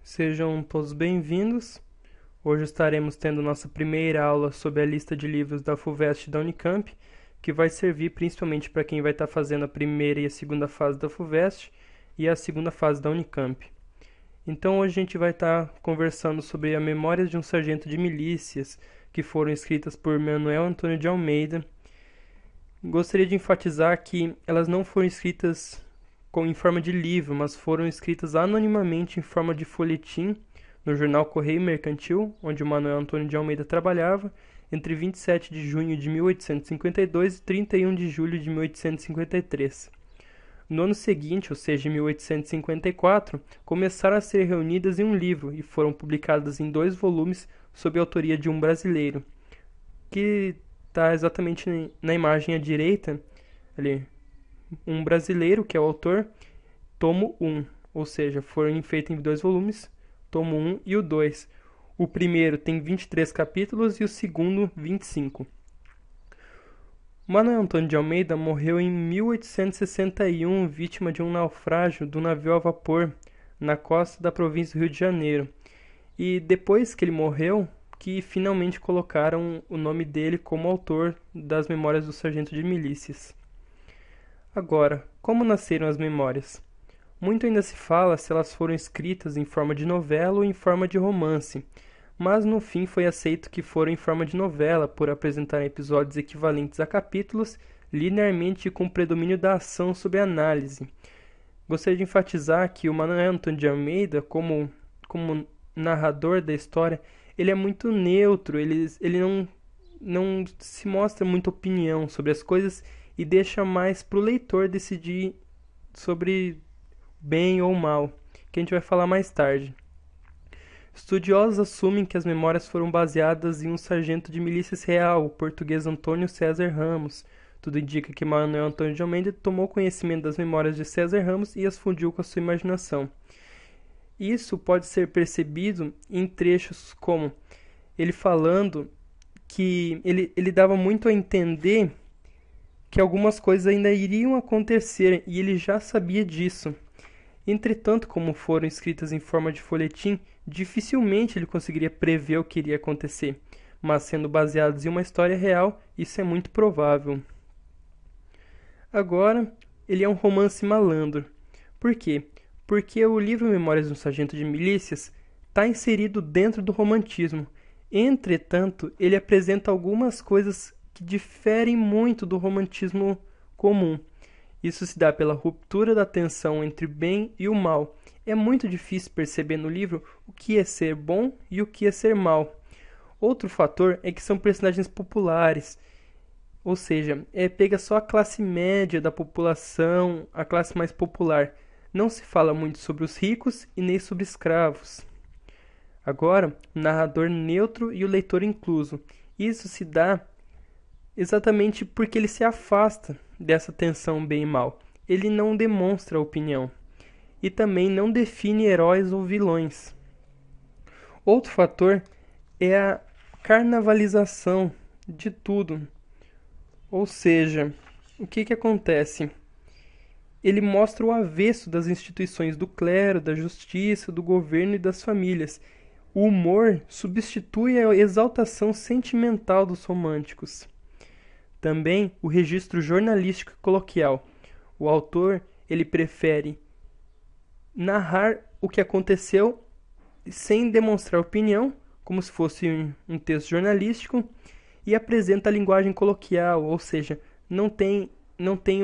Sejam todos bem-vindos. Hoje estaremos tendo nossa primeira aula sobre a lista de livros da FUVEST e da Unicamp, que vai servir principalmente para quem vai estar fazendo a primeira e a segunda fase da FUVEST e a segunda fase da Unicamp. Então hoje a gente vai estar conversando sobre a Memórias de um Sargento de Milícias, que foram escritas por Manuel Antônio de Almeida. Gostaria de enfatizar que elas não foram escritas em forma de livro, mas foram escritas anonimamente em forma de folhetim no jornal Correio Mercantil, onde o Manuel Antônio de Almeida trabalhava, entre 27 de junho de 1852 e 31 de julho de 1853. No ano seguinte, ou seja, em 1854, começaram a ser reunidas em um livro e foram publicadas em 2 volumes sob a autoria de um brasileiro, que está exatamente na imagem à direita, ali, um brasileiro, que é o autor, tomo 1, ou seja, foram feitos em 2 volumes, tomo 1 e o 2. O primeiro tem 23 capítulos e o segundo 25. Manuel Antônio de Almeida morreu em 1861, vítima de um naufrágio do navio a vapor na costa da província do Rio de Janeiro. E depois que ele morreu, que finalmente colocaram o nome dele como autor das Memórias do Sargento de Milícias. Agora, como nasceram as memórias? Muito ainda se fala se elas foram escritas em forma de novela ou em forma de romance, mas no fim foi aceito que foram em forma de novela por apresentarem episódios equivalentes a capítulos, linearmente com predomínio da ação sobre a análise. Gostaria de enfatizar que o Manuel Antônio de Almeida, como narrador da história, ele é muito neutro, ele não se mostra muita opinião sobre as coisas e deixa mais para o leitor decidir sobre bem ou mal, que a gente vai falar mais tarde. Estudiosos assumem que as memórias foram baseadas em um sargento de milícias real, o português Antônio César Ramos. Tudo indica que Manuel Antônio de Almeida tomou conhecimento das memórias de César Ramos e as fundiu com a sua imaginação. Isso pode ser percebido em trechos como ele falando que ele dava muito a entender que algumas coisas ainda iriam acontecer e ele já sabia disso. Entretanto, como foram escritas em forma de folhetim, dificilmente ele conseguiria prever o que iria acontecer, mas sendo baseados em uma história real, isso é muito provável. Agora, ele é um romance malandro. Por quê? Porque o livro Memórias de um Sargento de Milícias está inserido dentro do romantismo. Entretanto, ele apresenta algumas coisas que diferem muito do romantismo comum. Isso se dá pela ruptura da tensão entre o bem e o mal. É muito difícil perceber no livro o que é ser bom e o que é ser mal. Outro fator é que são personagens populares, ou seja, pega só a classe média da população, a classe mais popular. Não se fala muito sobre os ricos e nem sobre escravos. Agora, o narrador neutro e o leitor incluso. Isso se dá exatamente porque ele se afasta dessa tensão bem e mal. Ele não demonstra opinião. E também não define heróis ou vilões. Outro fator é a carnavalização de tudo. Ou seja, o que acontece? Ele mostra o avesso das instituições do clero, da justiça, do governo e das famílias. O humor substitui a exaltação sentimental dos românticos. Também o registro jornalístico e coloquial. O autor ele prefere narrar o que aconteceu sem demonstrar opinião, como se fosse um texto jornalístico, e apresenta a linguagem coloquial, ou seja, não tem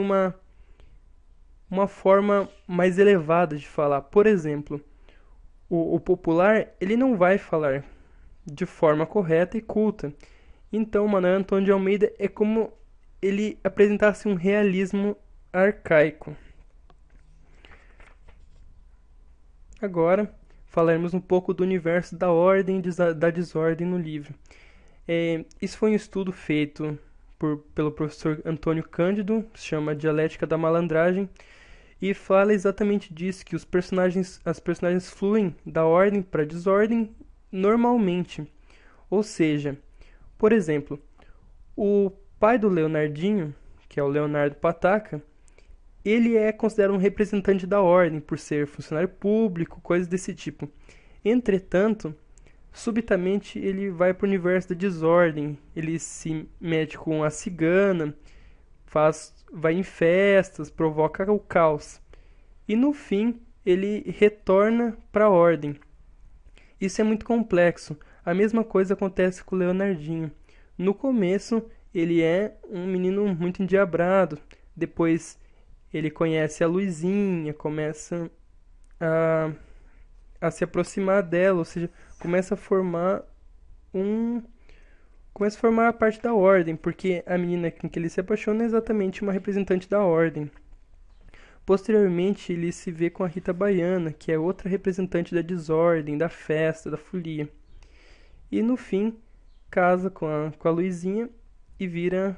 uma forma mais elevada de falar. Por exemplo, o popular ele não vai falar de forma correta e culta. Então, Manuel Antônio de Almeida é como ele apresentasse um realismo arcaico. Agora, falaremos um pouco do universo da ordem e da desordem no livro. Isso foi um estudo feito pelo professor Antônio Cândido, se chama Dialética da Malandragem, e fala exatamente disso, que as personagens fluem da ordem para a desordem normalmente. Ou seja, por exemplo, o pai do Leonardinho, que é o Leonardo Pataca, ele é considerado um representante da ordem por ser funcionário público, coisas desse tipo. Entretanto, subitamente ele vai para o universo da desordem. Ele se mete com a cigana, vai em festas, provoca o caos. E no fim, ele retorna para a ordem. Isso é muito complexo. A mesma coisa acontece com o Leonardinho. No começo, ele é um menino muito endiabrado. Depois, ele conhece a Luizinha, começa a, a se aproximar dela, ou seja, começa a formar um começa a formar a parte da ordem, porque a menina com que ele se apaixona é exatamente uma representante da ordem. Posteriormente, ele se vê com a Rita Baiana, que é outra representante da desordem, da festa, da folia. E no fim, casa com a Luizinha e vira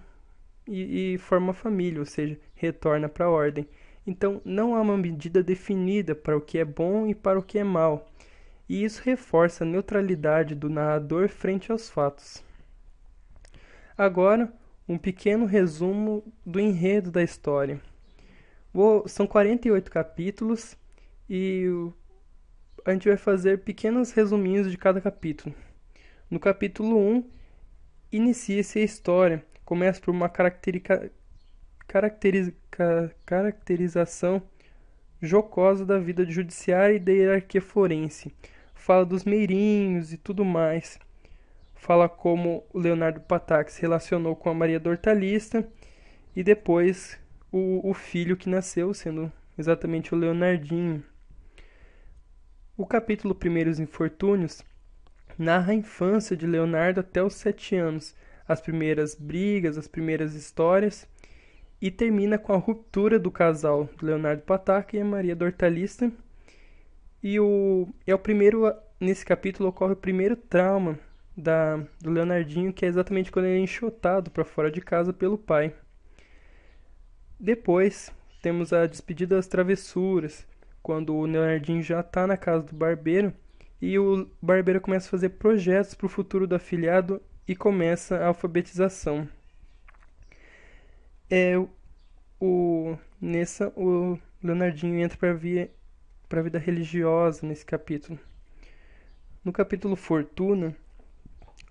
e forma uma família, ou seja, retorna para a ordem. Então, não há uma medida definida para o que é bom e para o que é mal. E isso reforça a neutralidade do narrador frente aos fatos. Agora, um pequeno resumo do enredo da história. São 48 capítulos e a gente vai fazer pequenos resuminhos de cada capítulo. No capítulo 1, inicia-se a história. Começa por uma caracterização jocosa da vida judiciária e da hierarquia forense. Fala dos meirinhos e tudo mais. Fala como o Leonardo Pataca se relacionou com a Maria da Hortaliça e depois o filho que nasceu, sendo exatamente o Leonardinho. O capítulo Primeiros Infortúnios narra a infância de Leonardo até os 7 anos, as primeiras brigas, as primeiras histórias, e termina com a ruptura do casal Leonardo Pataca e a Maria da Hortaliça. Nesse capítulo ocorre o primeiro trauma do Leonardinho, que é exatamente quando ele é enxotado para fora de casa pelo pai. Depois temos a despedida das travessuras, quando o Leonardinho já está na casa do barbeiro e o barbeiro começa a fazer projetos para o futuro do afilhado e começa a alfabetização. O Leonardinho entra para a vida religiosa nesse capítulo. No capítulo Fortuna,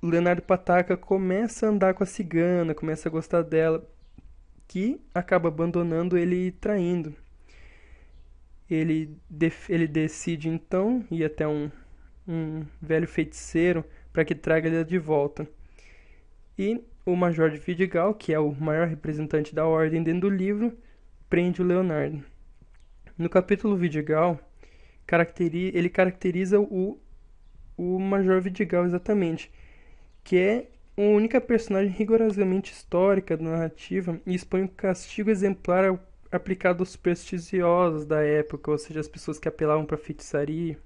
o Leonardo Pataca começa a andar com a cigana, começa a gostar dela, que acaba abandonando ele e traindo. Ele decide então ir até um velho feiticeiro para que traga ele de volta. E o Major de Vidigal, que é o maior representante da ordem dentro do livro, prende o Leonardo. No capítulo Vidigal, ele caracteriza o Major Vidigal exatamente, que é a única personagem rigorosamente histórica da narrativa e expõe um castigo exemplar aplicado aos supersticiosos da época, ou seja, as pessoas que apelavam para feitiçaria.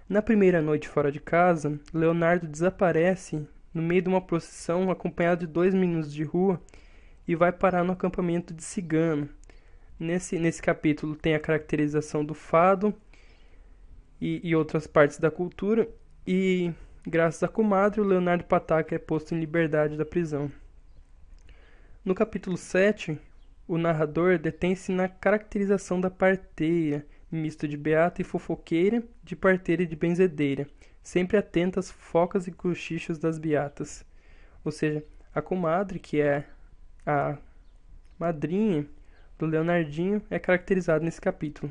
Na primeira noite fora de casa, Leonardo desaparece no meio de uma procissão acompanhado de 2 meninos de rua e vai parar no acampamento de cigano. Nesse capítulo tem a caracterização do fado e outras partes da cultura, e graças à comadre, o Leonardo Pataca é posto em liberdade da prisão. No capítulo 7, o narrador detém-se na caracterização da parteira, misto de beata e fofoqueira, de parteira e de benzedeira, sempre atenta às fofocas e cochichos das beatas. Ou seja, a comadre, que é a madrinha do Leonardinho, é caracterizada nesse capítulo.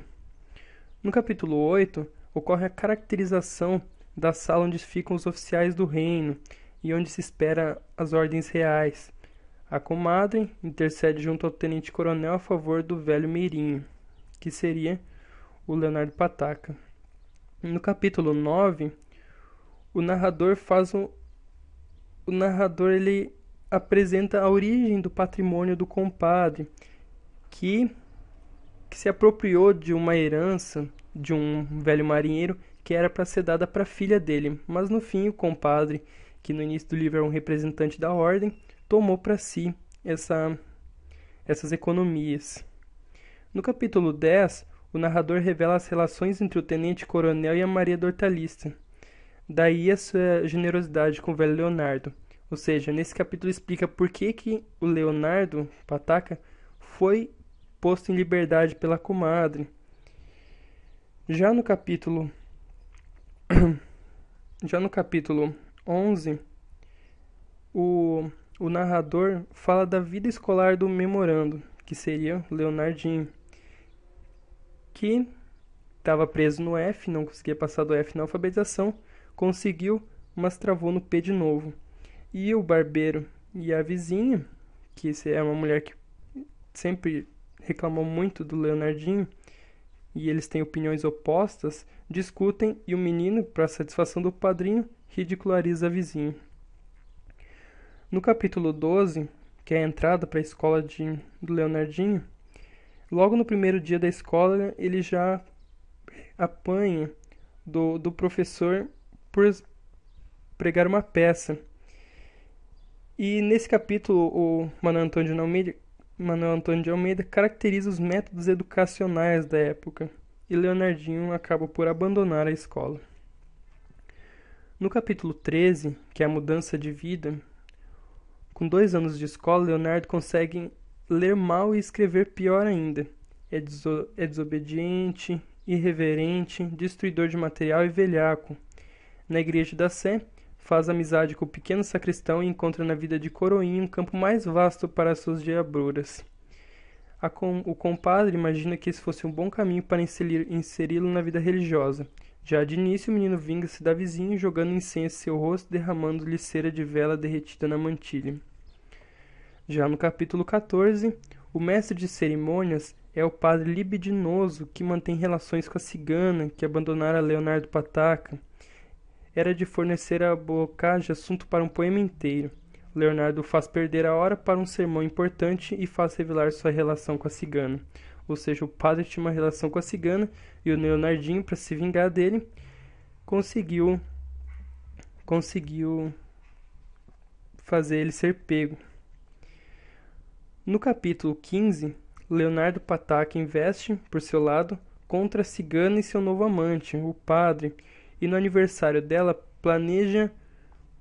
No capítulo 8, ocorre a caracterização da sala onde ficam os oficiais do reino e onde se espera as ordens reais. A comadre intercede junto ao tenente-coronel a favor do velho meirinho, que seria o Leonardo Pataca. No capítulo 9, o narrador ele apresenta a origem do patrimônio do compadre, que se apropriou de uma herança de um velho marinheiro que era para ser dada para a filha dele, mas no fim o compadre, que no início do livro era um representante da ordem, tomou para si essas economias. No capítulo 10, o narrador revela as relações entre o tenente-coronel e a Maria da Hortaliça. Daí a sua generosidade com o velho Leonardo. Ou seja, nesse capítulo explica por que o Leonardo Pataca foi posto em liberdade pela comadre. Já no capítulo Já no capítulo 11, o narrador fala da vida escolar do memorando, que seria Leonardinho, que estava preso no F, não conseguia passar do F na alfabetização, conseguiu, mas travou no P de novo. E o barbeiro e a vizinha, que é uma mulher que sempre reclamou muito do Leonardinho, e eles têm opiniões opostas, discutem e o menino, para satisfação do padrinho, ridiculariza a vizinha. No capítulo 12, que é a entrada para a escola do Leonardinho, logo no primeiro dia da escola ele já apanha do professor por pregar uma peça. E nesse capítulo o Manuel Antônio de Almeida caracteriza os métodos educacionais da época, e Leonardinho acaba por abandonar a escola. No capítulo 13, que é a mudança de vida, com 2 anos de escola, Leonardo consegue ler mal e escrever pior ainda. É desobediente, irreverente, destruidor de material e velhaco. Na Igreja da Sé, faz amizade com o pequeno sacristão e encontra na vida de Coroinha um campo mais vasto para suas diabruras. O compadre imagina que esse fosse um bom caminho para inseri-lo na vida religiosa. Já de início, o menino vinga-se da vizinha, jogando incenso em seu rosto, derramando-lhe cera de vela derretida na mantilha. Já no capítulo 14, o mestre de cerimônias é o padre libidinoso que mantém relações com a cigana que abandonara Leonardo Pataca. Era de fornecer a bocage assunto para um poema inteiro. Leonardo faz perder a hora para um sermão importante e faz revelar sua relação com a cigana. Ou seja, o padre tinha uma relação com a cigana e o Leonardinho, para se vingar dele, conseguiu fazer ele ser pego. No capítulo 15, Leonardo Pataca investe, por seu lado, contra a cigana e seu novo amante, o padre, e no aniversário dela planeja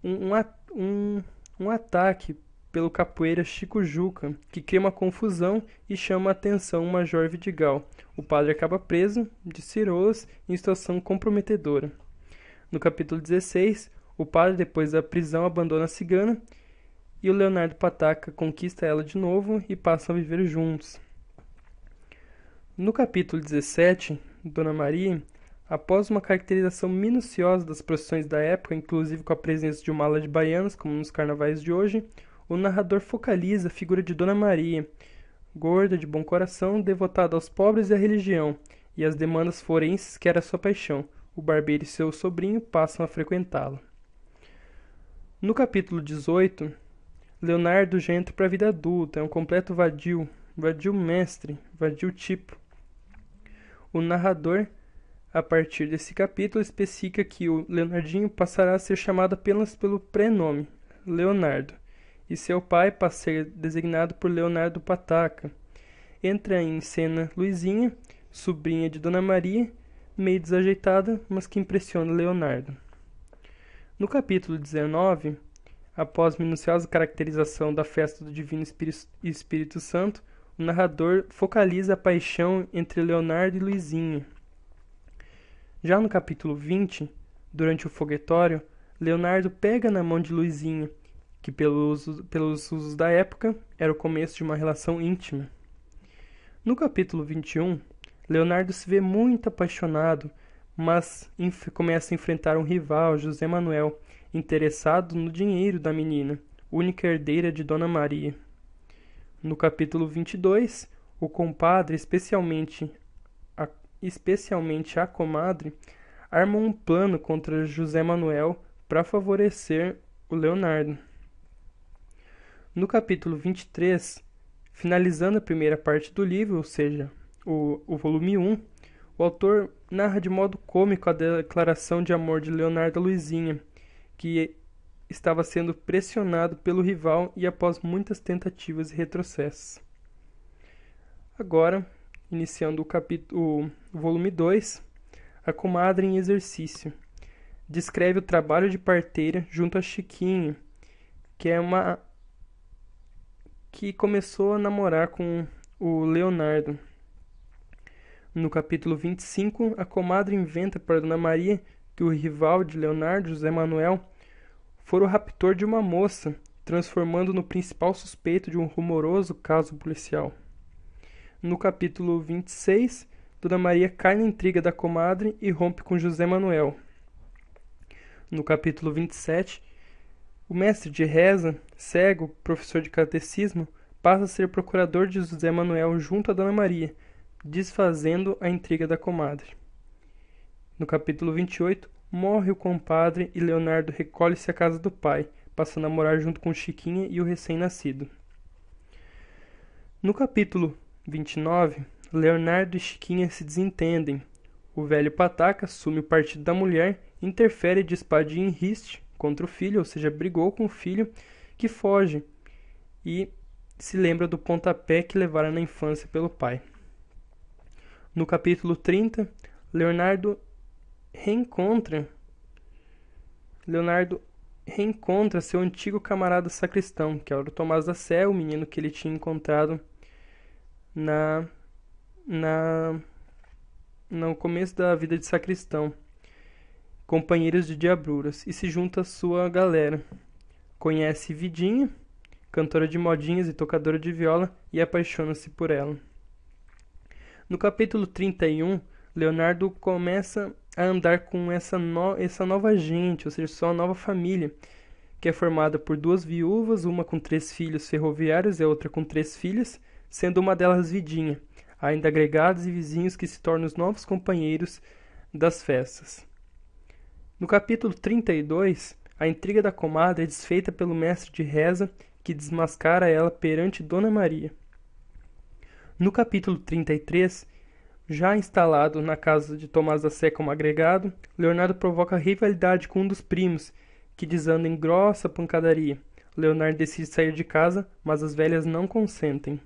um ataque pelo capoeira Chico Juca, que cria uma confusão e chama a atenção o Major Vidigal. O padre acaba preso, de cirolas, em situação comprometedora. No capítulo 16, o padre, depois da prisão, abandona a cigana e o Leonardo Pataca conquista ela de novo e passam a viver juntos. No capítulo 17, Dona Maria, após uma caracterização minuciosa das procissões da época, inclusive com a presença de uma ala de baianas, como nos carnavais de hoje, o narrador focaliza a figura de Dona Maria, gorda, de bom coração, devotada aos pobres e à religião, e às demandas forenses que era sua paixão. O barbeiro e seu sobrinho passam a frequentá-la. No capítulo 18, Leonardo já entra para a vida adulta, é um completo vadio mestre, vadio tipo. O narrador, a partir desse capítulo, especifica que o Leonardinho passará a ser chamado apenas pelo prenome Leonardo, e seu pai passa a ser designado por Leonardo Pataca. Entra em cena Luizinha, sobrinha de Dona Maria, meio desajeitada, mas que impressiona Leonardo. No capítulo 19, após minuciosa caracterização da festa do Divino Espírito Santo, o narrador focaliza a paixão entre Leonardo e Luizinha. Já no capítulo 20, durante o foguetório, Leonardo pega na mão de Luizinha, que pelos usos da época era o começo de uma relação íntima. No capítulo 21, Leonardo se vê muito apaixonado, mas começa a enfrentar um rival, José Manuel, interessado no dinheiro da menina, única herdeira de Dona Maria. No capítulo 22, o compadre, especialmente a comadre, armam um plano contra José Manuel para favorecer o Leonardo. No capítulo 23, finalizando a primeira parte do livro, ou seja, o volume 1, o autor narra de modo cômico a declaração de amor de Leonardo a Luizinha, que estava sendo pressionado pelo rival e após muitas tentativas e retrocessos. Agora, iniciando o volume 2, a comadre em exercício. Descreve o trabalho de parteira junto a Chiquinho, que começou a namorar com o Leonardo. No capítulo 25, a comadre inventa para Dona Maria que o rival de Leonardo, José Manuel, fora o raptor de uma moça, transformando no principal suspeito de um rumoroso caso policial. No capítulo 26, Dona Maria cai na intriga da comadre e rompe com José Manuel. No capítulo 27, o mestre de reza, cego, professor de catecismo, passa a ser procurador de José Manuel junto a Dona Maria, desfazendo a intriga da comadre. No capítulo 28, morre o compadre e Leonardo recolhe-se à casa do pai, passando a morar junto com Chiquinha e o recém-nascido. No capítulo 29, Leonardo e Chiquinha se desentendem. O velho pataca assume o partido da mulher, interfere de espadinha em riste contra o filho, ou seja, brigou com o filho, que foge e se lembra do pontapé que levara na infância pelo pai. No capítulo 30, Leonardo reencontra seu antigo camarada sacristão, que era o Tomás da Sé, o menino que ele tinha encontrado no começo da vida de sacristão, companheiros de diabruras, e se junta à sua galera. Conhece Vidinha, cantora de modinhas e tocadora de viola, e apaixona-se por ela. No capítulo 31, Leonardo começa a andar com essa nova gente, ou seja, sua nova família, que é formada por 2 viúvas, uma com 3 filhos ferroviários e a outra com 3 filhas, sendo uma delas Vidinha, ainda agregados e vizinhos que se tornam os novos companheiros das festas. No capítulo 32, a intriga da comadre é desfeita pelo mestre de reza, que desmascara ela perante Dona Maria. No capítulo 33, já instalado na casa de Tomás da Sé como agregado, Leonardo provoca rivalidade com um dos primos, que desanda em grossa pancadaria. Leonardo decide sair de casa, mas as velhas não consentem.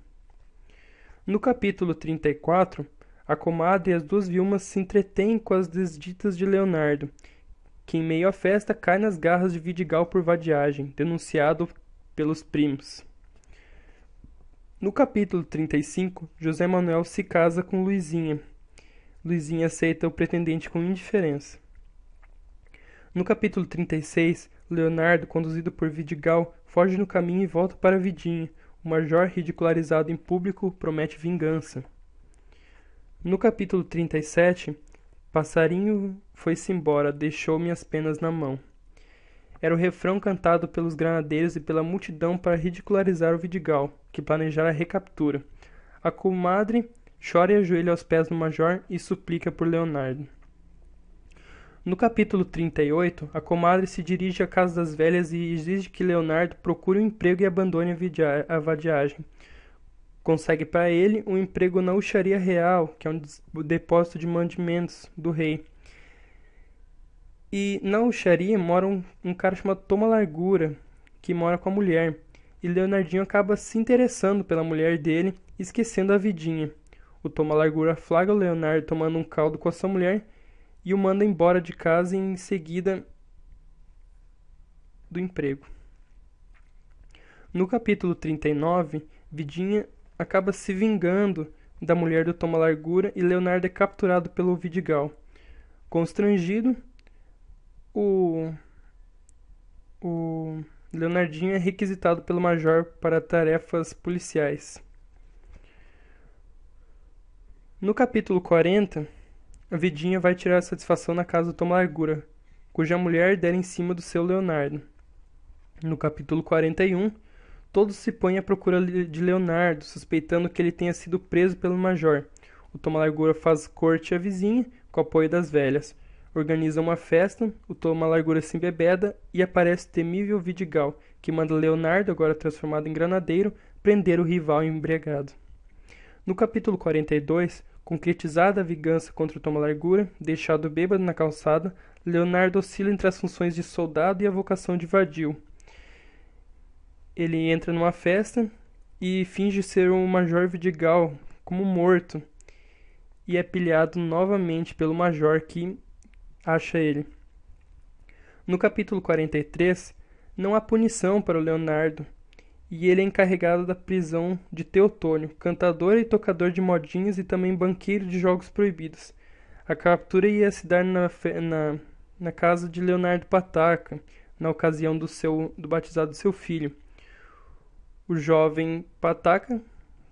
No capítulo 34, a comadre e as 2 viúvas se entretêm com as desditas de Leonardo, que em meio à festa cai nas garras de Vidigal por vadiagem, denunciado pelos primos. No capítulo 35, José Manuel se casa com Luizinha. Luizinha aceita o pretendente com indiferença. No capítulo 36, Leonardo, conduzido por Vidigal, foge no caminho e volta para Vidinha. O major, ridicularizado em público, promete vingança. No capítulo 37, Passarinho foi-se embora, deixou-me as penas na mão. Era o refrão cantado pelos granadeiros e pela multidão para ridicularizar o Vidigal, que planejara a recaptura. A comadre chora e ajoelha aos pés do major e suplica por Leonardo. No capítulo 38, a comadre se dirige à casa das velhas e exige que Leonardo procure um emprego e abandone a vadiagem. Consegue para ele um emprego na Uxaria Real, que é um depósito de mantimentos do rei. E na Uxaria mora um cara chamado Toma Largura, que mora com a mulher. E Leonardinho acaba se interessando pela mulher dele, esquecendo a Vidinha. O Toma Largura flagra o Leonardo tomando um caldo com a sua mulher e o manda embora de casa e em seguida do emprego. No capítulo 39, Vidinha acaba se vingando da mulher do Toma Largura e Leonardo é capturado pelo Vidigal. Constrangido, o Leonardinho é requisitado pelo major para tarefas policiais. No capítulo 40, a Vidinha vai tirar satisfação na casa do Toma Largura, cuja mulher dera em cima do seu Leonardo. No capítulo 41, todos se põem à procura de Leonardo, suspeitando que ele tenha sido preso pelo major. O Toma Largura faz corte à vizinha, com o apoio das velhas. Organiza uma festa, o Toma Largura se embebeda e aparece o temível Vidigal, que manda Leonardo, agora transformado em granadeiro, prender o rival embriagado. No capítulo 42, concretizada a vingança contra o Toma Largura, deixado bêbado na calçada, Leonardo oscila entre as funções de soldado e a vocação de vadio. Ele entra numa festa e finge ser o Major Vidigal como morto, e é pilhado novamente pelo Major, que acha ele. No capítulo 43, não há punição para o Leonardo, e ele é encarregado da prisão de Teotônio, cantador e tocador de modinhas e também banqueiro de jogos proibidos. A captura ia se dar na casa de Leonardo Pataca, na ocasião do batizado do seu filho. O jovem Pataca,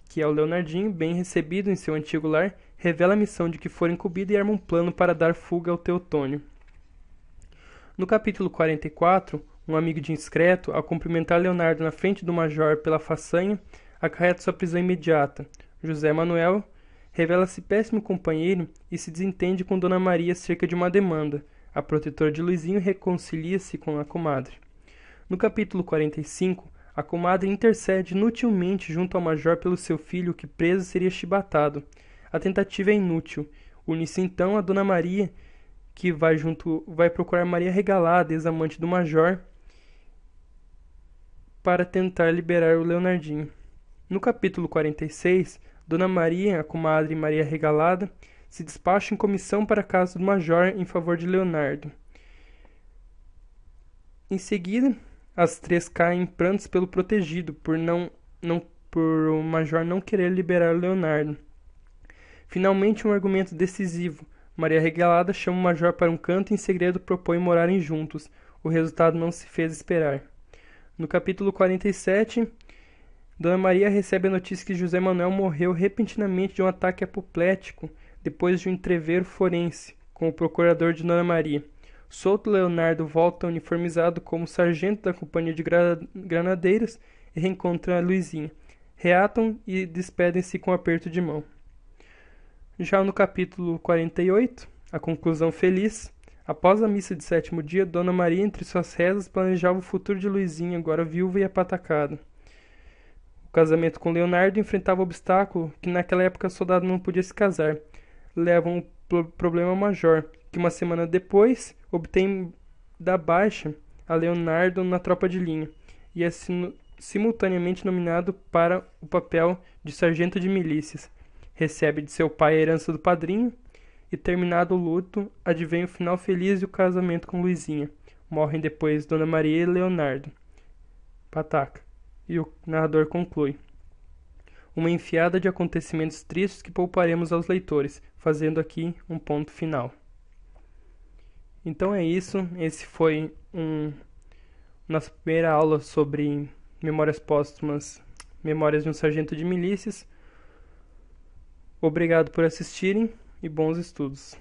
que é o Leonardinho, bem recebido em seu antigo lar, revela a missão de que for incumbido e arma um plano para dar fuga ao Teotônio. No capítulo 44, um amigo indiscreto, ao cumprimentar Leonardo na frente do major pela façanha, acarreta sua prisão imediata. José Manuel revela-se péssimo companheiro e se desentende com Dona Maria acerca de uma demanda. A protetora de Luizinho reconcilia-se com a comadre. No capítulo 45, a comadre intercede inutilmente junto ao major pelo seu filho, que preso seria chibatado. A tentativa é inútil. Une-se então a Dona Maria, que vai procurar Maria Regalada, ex-amante do major, para tentar liberar o Leonardinho. No capítulo 46, Dona Maria, a comadre e Maria Regalada se despacham em comissão para a casa do major em favor de Leonardo. Em seguida, as três caem em prantos pelo protegido, por o major não querer liberar o Leonardo. Finalmente, um argumento decisivo. Maria Regalada chama o major para um canto e em segredo propõe morarem juntos. O resultado não se fez esperar. No capítulo 47, Dona Maria recebe a notícia que José Manuel morreu repentinamente de um ataque apoplético depois de um entrevero forense com o procurador de Dona Maria. Solto, Leonardo volta uniformizado como sargento da companhia de granadeiros e reencontra a Luizinha. Reatam e despedem-se com um aperto de mão. Já no capítulo 48, a conclusão feliz, após a missa de sétimo dia, Dona Maria, entre suas rezas, planejava o futuro de Luizinha, agora viúva e apatacada. O casamento com Leonardo enfrentava o obstáculo que naquela época o soldado não podia se casar. Leva um problema major, que uma semana depois obtém da baixa a Leonardo na tropa de linha, e é simultaneamente nomeado para o papel de sargento de milícias. Recebe de seu pai a herança do padrinho, e terminado o luto, advém o final feliz e o casamento com Luizinha. Morrem depois Dona Maria e Leonardo Pataca. E o narrador conclui: uma enfiada de acontecimentos tristes que pouparemos aos leitores, fazendo aqui um ponto final. Então é isso, esse foi nossa primeira aula sobre Memórias Póstumas, Memórias de um Sargento de Milícias. Obrigado por assistirem e bons estudos.